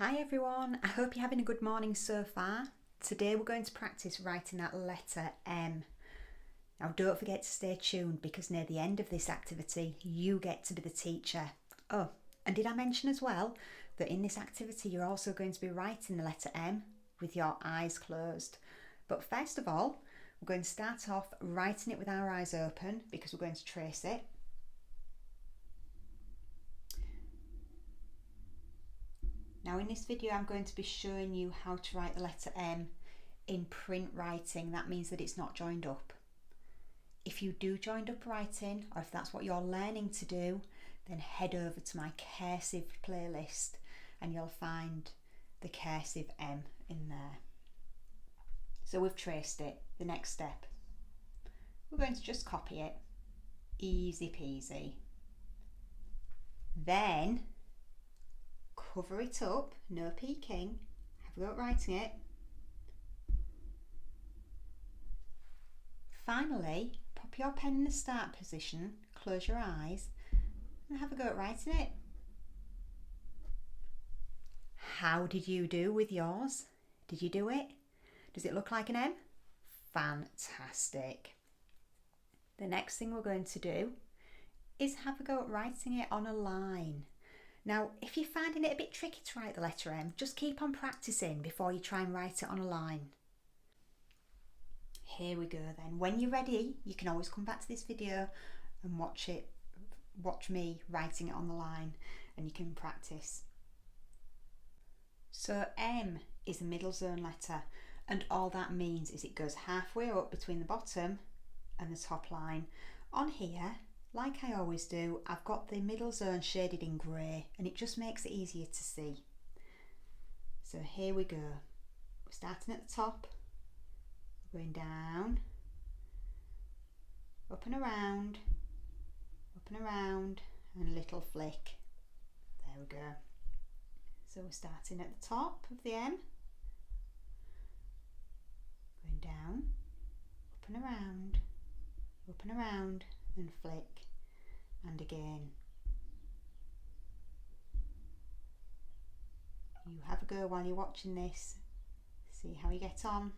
Hi everyone, I hope you're having a good morning so far. Today we're going to practice writing that letter M. Now don't forget to stay tuned because near the end of this activity you get to be the teacher. Oh, and did I mention as well that in this activity you're also going to be writing the letter M with your eyes closed. But first of all, we're going to start off writing it with our eyes open because we're going to trace it. Now in this video I'm going to be showing you how to write the letter M in print writing. That means that it's not joined up. If you do joined up writing, or if that's what you're learning to do, then head over to my cursive playlist and you'll find the cursive M in there. So we've traced it. The next step, we're going to just copy it. Easy peasy. Then cover it up, no peeking, have a go at writing it. Finally, pop your pen in the start position, close your eyes and have a go at writing it. How did you do with yours? Did you do it? Does it look like an M? Fantastic. The next thing we're going to do is have a go at writing it on a line. Now, if you're finding it a bit tricky to write the letter M, just keep on practicing before you try and write it on a line. Here we go then. When you're ready, you can always come back to this video and watch me writing it on the line and you can practice. So M is a middle zone letter and all that means is it goes halfway up between the bottom and the top line. On here, like I always do, I've got the middle zone shaded in grey and it just makes it easier to see. So here we go. We're starting at the top, going down, up and around, and a little flick. There we go. So we're starting at the top of the M, going down, up and around, and flick, and again. You have a go while you're watching this, see how you get on.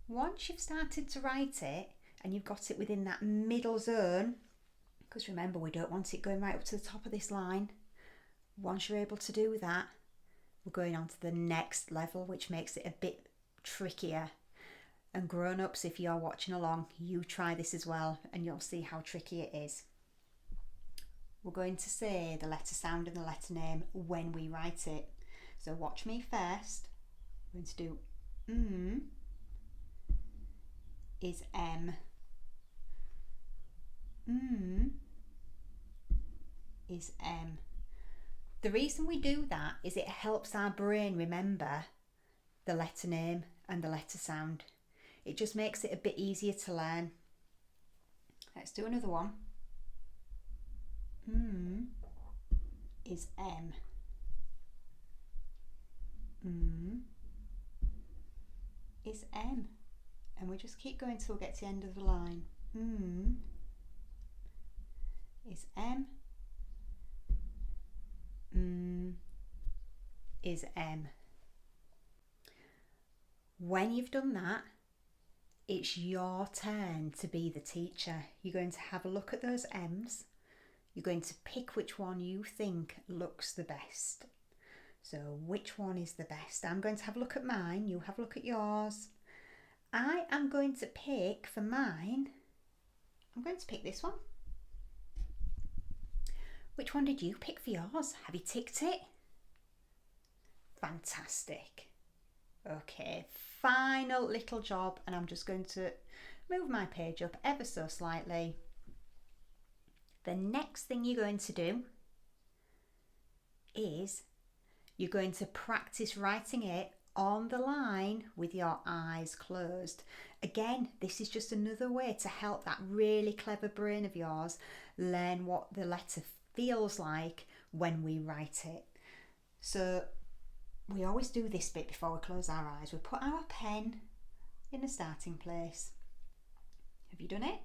Once you've started to write it and you've got it within that middle zone, because remember we don't want it going right up to the top of this line, once you're able to do that, we're going on to the next level, which makes it a bit trickier. And grown-ups, if you're watching along, you try this as well and you'll see how tricky it is. We're going to say the letter sound and the letter name when we write it. So watch me first. We're going to do is M. Is M. The reason we do that is it helps our brain remember the letter name and the letter sound. It just makes it a bit easier to learn. Let's do another one. Is M. Is M. And we just keep going till we get to the end of the line. Is M. Is M. When you've done that, it's your turn to be the teacher. You're going to have a look at those M's. You're going to pick which one you think looks the best. So which one is the best? I'm going to have a look at mine. You have a look at yours. I am going to pick for mine. I'm going to pick this one. Which one did you pick for yours? Have you ticked it? Fantastic. Okay, final little job, and I'm just going to move my page up ever so slightly. The next thing you're going to do is you're going to practice writing it on the line with your eyes closed. Again, this is just another way to help that really clever brain of yours learn what the letter feels like when we write it. So we always do this bit before we close our eyes. We put our pen in the starting place. Have you done it?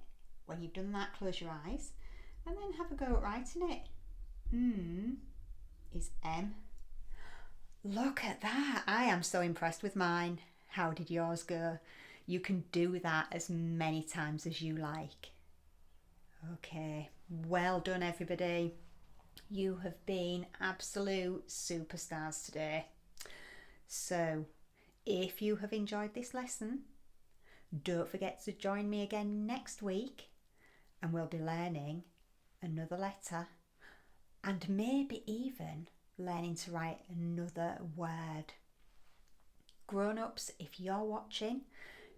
When you've done that, close your eyes and then have a go at writing it. is M. Look at that. I am so impressed with mine. How did yours go? You can do that as many times as you like. Okay, well done everybody. You have been absolute superstars today. So, if you have enjoyed this lesson, don't forget to join me again next week and we'll be learning another letter and maybe even learning to write another word. Grown-ups, if you're watching,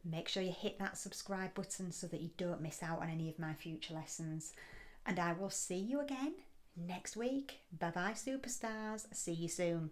make sure you hit that subscribe button so that you don't miss out on any of my future lessons. And I will see you again next week. Bye bye, superstars. See you soon.